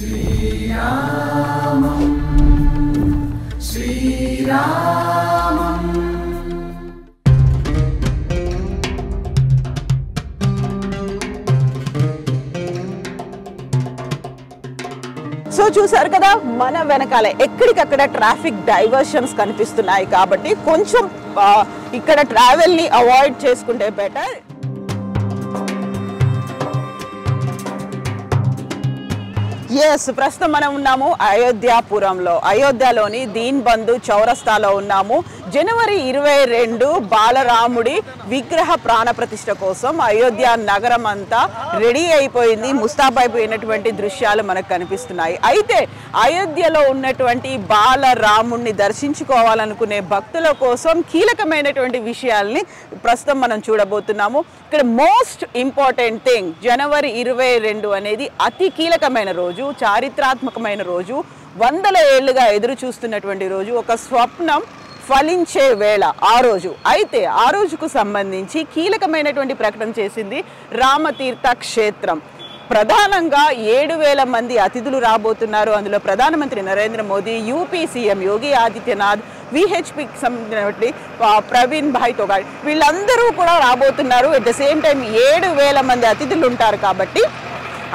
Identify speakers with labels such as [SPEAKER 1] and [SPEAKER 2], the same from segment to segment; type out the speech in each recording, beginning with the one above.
[SPEAKER 1] శ్రీరామం శ్రీరామం.
[SPEAKER 2] సో చూసారు కదా, మన వెనకాల ఎక్కడికక్కడ ట్రాఫిక్ డైవర్షన్స్ కనిపిస్తున్నాయి కాబట్టి కొంచెం ఇక్కడ ట్రావెల్ ని అవాయిడ్ చేసుకుంటే బెటర్. ఎస్, ప్రస్తుతం మనం ఉన్నాము అయోధ్యాపురంలో. అయోధ్యలోని దీన్ బంధు చౌరస్తాలో ఉన్నాము. జనవరి 22 బాలరాముడి విగ్రహ ప్రాణ ప్రతిష్ఠ కోసం అయోధ్య నగరం అంతా రెడీ అయిపోయింది. ముస్తాబైపోయినటువంటి దృశ్యాలు మనకు కనిపిస్తున్నాయి. అయితే అయోధ్యలో ఉన్నటువంటి బాలరాముడిని దర్శించుకోవాలనుకునే భక్తుల కోసం కీలకమైనటువంటి విషయాల్ని ప్రస్తుతం మనం చూడబోతున్నాము. ఇక్కడ మోస్ట్ ఇంపార్టెంట్ థింగ్, జనవరి 22 అనేది అతి కీలకమైన రోజు, చారిత్రాత్మకమైన రోజు, వందల ఏళ్లుగా ఎదురు చూస్తున్నటువంటి రోజు, ఒక స్వప్నం ఫలించే వేళ ఆ రోజు. అయితే ఆ రోజుకు సంబంధించి కీలకమైనటువంటి ప్రకటన చేసింది రామతీర్థ క్షేత్రం. ప్రధానంగా 7,000 మంది అతిథులు రాబోతున్నారు. అందులో ప్రధానమంత్రి నరేంద్ర మోదీ, యూపీ సీఎం యోగి ఆదిత్యనాథ్, విహెచ్పికి సంబంధించినటువంటి ప్రవీణ్ భాయ్ తోగాడి, వీళ్ళందరూ కూడా రాబోతున్నారు. అట్ ద సేమ్ టైం 7,000 మంది అతిథులు ఉంటారు కాబట్టి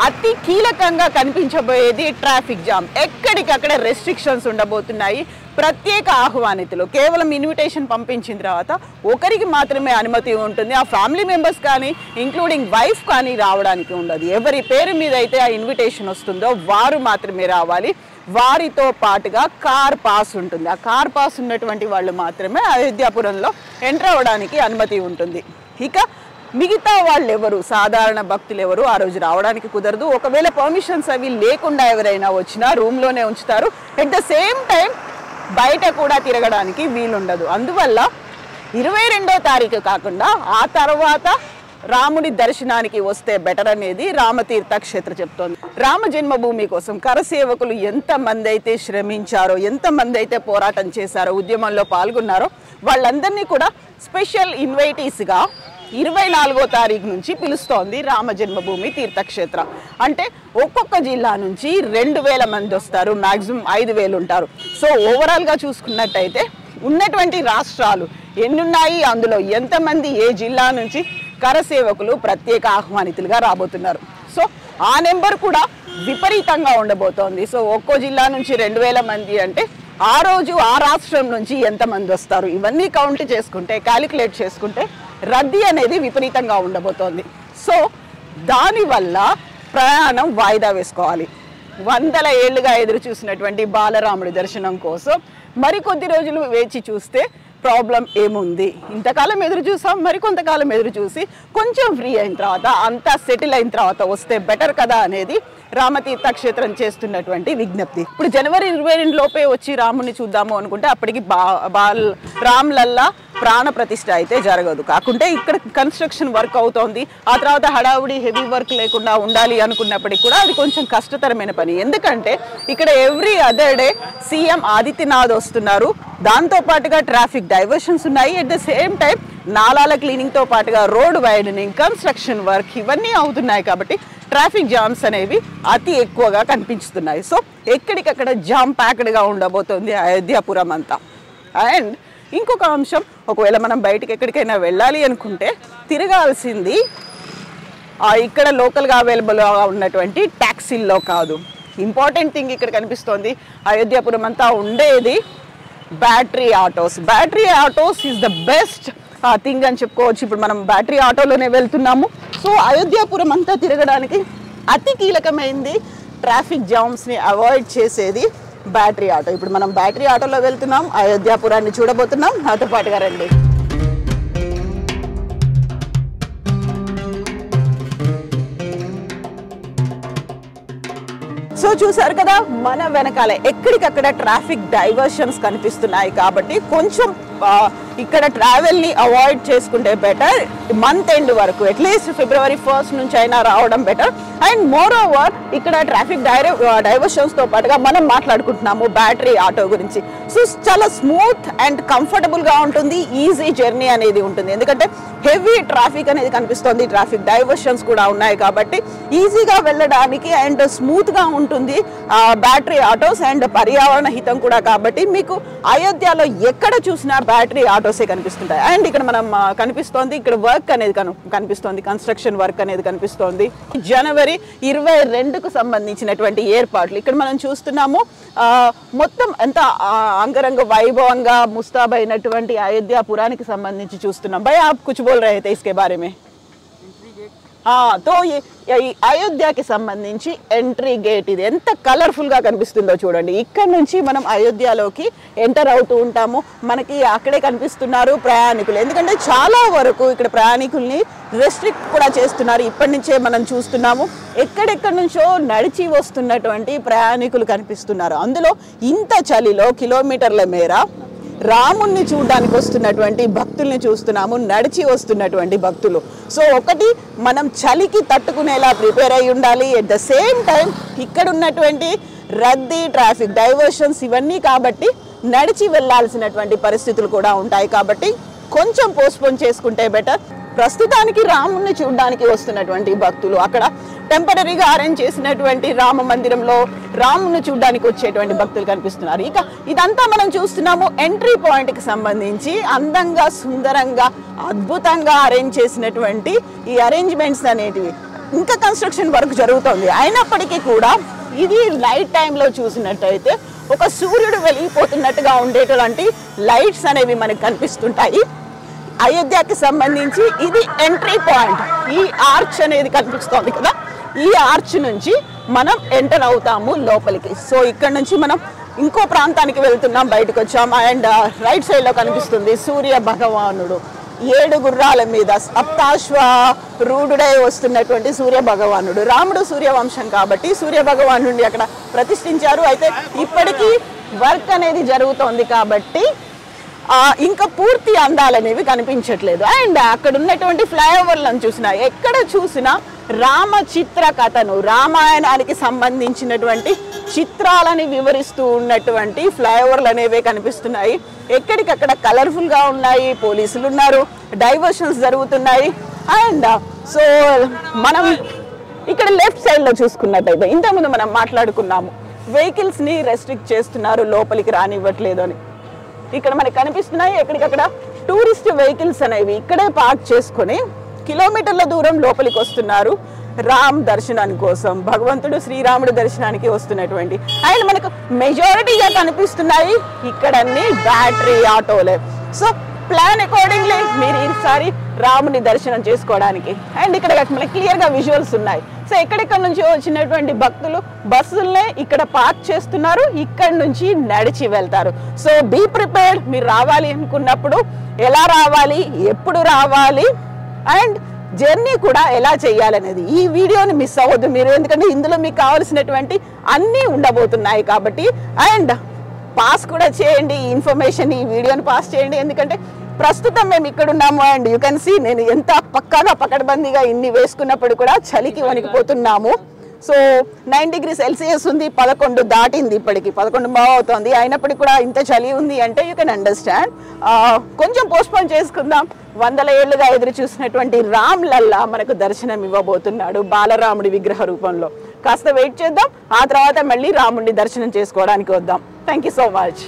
[SPEAKER 2] అతి కీలకంగా కనిపించబోయేది ట్రాఫిక్ జామ్. ఎక్కడికక్కడ రెస్ట్రిక్షన్స్ ఉండబోతున్నాయి. ప్రత్యేక ఆహ్వానితులు, కేవలం ఇన్విటేషన్ పంపించిన తర్వాత ఒకరికి మాత్రమే అనుమతి ఉంటుంది. ఆ ఫ్యామిలీ మెంబర్స్ కానీ ఇంక్లూడింగ్ వైఫ్ కానీ రావడానికి ఉండదు. ఎవరి పేరు మీద అయితే ఆ ఇన్విటేషన్ వస్తుందో వారు మాత్రమే రావాలి. వారితో పాటుగా కార్ పాస్ ఉంటుంది. ఆ కార్ పాస్ ఉన్నటువంటి వాళ్ళు మాత్రమే అయోధ్యాపురంలో ఎంటర్ అవ్వడానికి అనుమతి ఉంటుంది. ఇక మిగతా వాళ్ళు ఎవరు, సాధారణ భక్తులు ఎవరు ఆ రోజు రావడానికి కుదరదు. ఒకవేళ పర్మిషన్స్ అవి లేకుండా ఎవరైనా వచ్చినా రూమ్లోనే ఉంచుతారు. ఎట్ ద సేమ్ టైం బయట కూడా తిరగడానికి వీలుండదు. అందువల్ల 22వ తారీఖు కాకుండా ఆ తర్వాత రాముడి దర్శనానికి వస్తే బెటర్ అనేది రామతీర్థ క్షేత్ర చెప్తోంది. రామ జన్మభూమి కోసం కరసేవకులు ఎంతమంది అయితే శ్రమించారో, ఎంతమంది అయితే పోరాటం చేశారో, ఉద్యమంలో పాల్గొన్నారో వాళ్ళందరినీ కూడా స్పెషల్ ఇన్వైటీస్గా 24వ తారీఖు నుంచి పిలుస్తోంది రామ జన్మభూమి తీర్థక్షేత్ర. అంటే ఒక్కొక్క జిల్లా నుంచి 2,000 మంది వస్తారు, మ్యాక్సిమం 5,000 ఉంటారు. సో ఓవరాల్గా చూసుకున్నట్టయితే ఉన్నటువంటి రాష్ట్రాలు ఎన్నున్నాయి, అందులో ఎంతమంది ఏ జిల్లా నుంచి కరసేవకులు ప్రత్యేక ఆహ్వానితులుగా రాబోతున్నారు. సో ఆ నెంబర్ కూడా విపరీతంగా ఉండబోతోంది. సో ఒక్కో జిల్లా నుంచి 2,000 మంది అంటే ఆ రోజు ఆ రాష్ట్రం నుంచి ఎంతమంది వస్తారు, ఇవన్నీ కౌంట్ చేసుకుంటే, క్యాలిక్యులేట్ చేసుకుంటే రద్దీ అనేది విపరీతంగా ఉండబోతోంది. సో దానివల్ల ప్రయాణం వాయిదా వేసుకోవాలి. వందల ఏళ్లుగా ఎదురు చూసినటువంటి బాలరాముడి దర్శనం కోసం మరికొద్ది రోజులు వేచి చూస్తే ప్రాబ్లం ఏముంది? ఇంతకాలం ఎదురు చూసాం, మరికొంతకాలం ఎదురు చూసి కొంచెం ఫ్రీ అయిన తర్వాత, అంతా సెటిల్ అయిన తర్వాత వస్తే బెటర్ కదా అనేది రామతీర్థ క్షేత్రం చేస్తున్నటువంటి విజ్ఞప్తి. ఇప్పుడు జనవరి 22 లోపే వచ్చి రాముడిని చూద్దాము అనుకుంటే అప్పటికి రామ్లల్లా ప్రాణ ప్రతిష్ఠ అయితే జరగదు. కాకుంటే ఇక్కడ కన్స్ట్రక్షన్ వర్క్ అవుతోంది. ఆ తర్వాత హడావుడి హెవీ వర్క్ లేకుండా ఉండాలి అనుకున్నప్పటికీ కూడా అది కొంచెం కష్టతరమైన పని. ఎందుకంటే ఇక్కడ every other day CM Adityanath వస్తున్నారు. దాంతో పాటుగా ట్రాఫిక్ డైవర్షన్స్ ఉన్నాయి. అట్ ద సేమ్ టైం నాలాల క్లీనింగ్తో పాటుగా రోడ్ వైడనింగ్, కన్స్ట్రక్షన్ వర్క్ ఇవన్నీ అవుతున్నాయి. కాబట్టి ట్రాఫిక్ జామ్స్ అనేవి అతి ఎక్కువగా కనిపిస్తున్నాయి. సో ఎక్కడికక్కడ జామ్ ప్యాక్డ్గా ఉండబోతోంది అయోధ్యాపురం అంతా. అండ్ ఇంకొక అంశం, ఒకవేళ మనం బయటికి ఎక్కడికైనా వెళ్ళాలి అనుకుంటే తిరగాల్సింది ఇక్కడ లోకల్గా అవైలబుల్గా ఉన్నటువంటి ట్యాక్సీల్లో కాదు. ఇంపార్టెంట్ థింగ్ ఇక్కడ కనిపిస్తోంది, అయోధ్యాపురం అంతా ఉండేది battery autos. Battery autos is the best thing అని చెప్పుకోవచ్చు. ఇప్పుడు మనం బ్యాటరీ ఆటోలోనే వెళ్తున్నాము. సో అయోధ్యాపురం అంతా తిరగడానికి అతి కీలకమైంది ట్రాఫిక్ జామ్స్ని అవాయిడ్ చేసేది బ్యాటరీ ఆటో. ఇప్పుడు మనం బ్యాటరీ ఆటోలో వెళ్తున్నాం, అయోధ్యాపురాన్ని చూడబోతున్నాం. నాతో పాటుగా రండి. సో చూసారు కదా, మన వెనకాల ఎక్కడికక్కడ ట్రాఫిక్ ట్రాఫిక్ డైవర్షన్స్ కనిపిస్తున్నాయి కాబట్టి కొంచెం ఇక్కడ ట్రావెల్ని అవాయిడ్ చేసుకుంటే బెటర్. మంత్ ఎండ్ వరకు అట్లీస్ట్ February 1st నుంచి అయినా రావడం బెటర్. అండ్ మోర్ ఓవర్ ఇక్కడ ట్రాఫిక్ డైవర్షన్స్తో పాటుగా మనం మాట్లాడుకుంటున్నాము బ్యాటరీ ఆటో గురించి. సో చాలా స్మూత్ అండ్ కంఫర్టబుల్గా ఉంటుంది, ఈజీ జర్నీ అనేది ఉంటుంది. ఎందుకంటే హెవీ ట్రాఫిక్ అనేది కనిపిస్తుంది, ట్రాఫిక్ డైవర్షన్స్ కూడా ఉన్నాయి కాబట్టి ఈజీగా వెళ్ళడానికి అండ్ స్మూత్గా ఉంటుంది బ్యాటరీ ఆటోస్. అండ్ పర్యావరణ హితం కూడా కాబట్టి మీకు అయోధ్యలో ఎక్కడ చూసినా బ్యాటరీ ఆటోసే కనిపిస్తుంటాయి. అండ్ ఇక్కడ మనం కనిపిస్తోంది ఇక్కడ వర్క్ అనేది కనిపిస్తోంది, కన్స్ట్రక్షన్ వర్క్ అనేది కనిపిస్తోంది. January 22కు సంబంధించినటువంటి ఏర్పాట్లు ఇక్కడ మనం చూస్తున్నాము. మొత్తం ఎంత అంగరంగ వైభవంగా ముస్తాబైనటువంటి అయోధ్యాపురానికి సంబంధించి చూస్తున్నాం. భయ్ आप कुछ बोल रहे थे इसके बारे में? तो ఈ అయోధ్యకి సంబంధించి ఎంట్రీ గేట్ ఇది ఎంత కలర్ఫుల్గా కనిపిస్తుందో చూడండి. ఇక్కడ నుంచి మనం అయోధ్యలోకి ఎంటర్ అవుతూ ఉంటాము. మనకి అక్కడే కనిపిస్తున్నారు ప్రయాణికులు, ఎందుకంటే చాలా వరకు ఇక్కడ ప్రయాణికుల్ని రెస్ట్రిక్ట్ కూడా చేస్తున్నారు. ఇప్పటి నుంచే మనం చూస్తున్నాము ఎక్కడెక్కడి నుంచో నడిచి వస్తున్నటువంటి ప్రయాణికులు కనిపిస్తున్నారు. అందులో ఇంత చలిలో కిలోమీటర్ల మేర రాముణ్ణి చూడడానికి వస్తున్నటువంటి భక్తుల్ని చూస్తున్నాము, నడిచి వస్తున్నటువంటి భక్తులు. సో ఒకటి మనం చలికి తట్టుకునేలా ప్రిపేర్ అయి ఉండాలి. ఎట్ ద సేమ్ టైం ఇక్కడ ఉన్నటువంటి రద్దీ, ట్రాఫిక్ డైవర్షన్స్ ఇవన్నీ కాబట్టి నడిచి వెళ్ళాల్సినటువంటి పరిస్థితులు కూడా ఉంటాయి. కాబట్టి కొంచెం పోస్ట్పోన్ చేసుకుంటే బెటర్. ప్రస్తుతానికి రాముణ్ణి చూడడానికి వస్తున్నటువంటి భక్తులు అక్కడ టెంపరీగా అరేంజ్ చేసినటువంటి రామ మందిరంలో రాముని చూడడానికి వచ్చేటువంటి భక్తులు కనిపిస్తున్నారు. ఇక ఇదంతా మనం చూస్తున్నాము ఎంట్రీ పాయింట్కి సంబంధించి అందంగా, సుందరంగా, అద్భుతంగా అరేంజ్ చేసినటువంటి ఈ అరేంజ్మెంట్స్ అనేటివి. ఇంకా కన్స్ట్రక్షన్ వర్క్ జరుగుతుంది. అయినప్పటికీ కూడా ఇది నైట్ టైంలో చూసినట్టయితే ఒక సూర్యుడు వెలిగిపోతున్నట్టుగా ఉండేటువంటి లైట్స్ అనేవి మనకు కనిపిస్తుంటాయి. అయోధ్యకి సంబంధించి ఇది ఎంట్రీ పాయింట్. ఈ ఆర్చ్ అనేది కనిపిస్తోంది కదా, ఈ ఆర్చ్ నుంచి మనం ఎంటర్ అవుతాము లోపలికి. సో ఇక్కడ నుంచి మనం ఇంకో ప్రాంతానికి వెళ్తున్నాం, బయటకు వచ్చాం. అండ్ రైట్ సైడ్లో కనిపిస్తుంది సూర్య భగవానుడు 7 గుర్రాల మీద సప్తాశ్వ రూఢుడై వస్తున్నటువంటి సూర్య భగవానుడు. రాముడు సూర్యవంశం కాబట్టి సూర్య భగవానుడిని అక్కడ ప్రతిష్ఠించారు. అయితే ఇప్పటికీ వర్క్ అనేది జరుగుతోంది కాబట్టి ఇంకా పూర్తి అందాలనేవి కనిపించట్లేదు. అండ్ అక్కడ ఉన్నటువంటి ఫ్లైఓవర్లను చూసినా ఎక్కడ చూసినా రామ చిత్ర కథను, రామాయణానికి సంబంధించినటువంటి చిత్రాలని వివరిస్తూ ఉన్నటువంటి ఫ్లైఓవర్లు అనేవి కనిపిస్తున్నాయి. ఎక్కడికక్కడ కలర్ఫుల్గా ఉన్నాయి, పోలీసులు ఉన్నారు, డైవర్షన్స్ జరుగుతున్నాయి. అండ్ సో మనం ఇక్కడ లెఫ్ట్ సైడ్లో చూసుకున్నట్టయితే ఇంతకుముందు మనం మాట్లాడుకున్నాము వెహికల్స్ని రెస్ట్రిక్ట్ చేస్తున్నారు, లోపలికి రానివ్వట్లేదు అని. ఇక్కడ మనకి కనిపిస్తున్నాయి ఎక్కడికక్కడ టూరిస్ట్ వెహికల్స్ అనేవి ఇక్కడే పార్క్ చేసుకొని కిలోమీటర్ల దూరం లోపలికి వస్తున్నారు రామ్ దర్శనాని కోసం, భగవంతుడు శ్రీరాముడు దర్శనానికి వస్తున్నటువంటి. అండ్ మనకు మెజారిటీగా కనిపిస్తున్నాయి ఇక్కడన్నీ బ్యాటరీ ఆటోలే. సో ప్లాన్ అకార్డింగ్లీ మీరు ఈసారి రాముని దర్శనం చేసుకోవడానికి. అండ్ ఇక్కడ మనకి క్లియర్గా విజువల్స్ ఉన్నాయి. సో ఎక్కడెక్కడ నుంచి వచ్చినటువంటి భక్తులు బస్సులనే ఇక్కడ పార్క్ చేస్తున్నారు, ఇక్కడ నుంచి నడిచి వెళ్తారు. So be prepared. మీరు రావాలి అనుకున్నప్పుడు ఎలా రావాలి, ఎప్పుడు రావాలి, అండ్ జర్నీ కూడా ఎలా చేయాలనేది ఈ వీడియోని మిస్ అవ్వద్దు మీరు, ఎందుకంటే ఇందులో మీకు కావాల్సినటువంటి అన్నీ ఉండబోతున్నాయి కాబట్టి. అండ్ పాస్ కూడా చేయండి, ఈ ఇన్ఫర్మేషన్ ఈ వీడియోని పాస్ చేయండి, ఎందుకంటే ప్రస్తుతం మేము ఇక్కడ ఉన్నాము. అండ్ యూ కెన్ సీ నేను ఎంత పక్కాగా పకడ్బందీగా ఇన్ని వేసుకున్నప్పుడు కూడా చలికి వణికిపోతున్నాము. సో 9 degrees Celsius ఉంది, 11 దాటింది, ఇప్పటికి 11 అవుతుంది. అయినప్పటికీ కూడా ఇంత చలి ఉంది అంటే యూ కెన్ అండర్స్టాండ్. కొంచెం పోస్ట్పోన్ చేసుకుందాం. 100 ఏళ్లుగా ఎదురు చూసినటువంటి రామ్ లల్లా మనకు దర్శనం ఇవ్వబోతున్నాడు బాలరాముడి విగ్రహ రూపంలో. కాస్త వెయిట్ చేద్దాం, ఆ తర్వాత మళ్ళీ రాముడిని దర్శనం చేసుకోవడానికి వద్దాం. Thank you so much.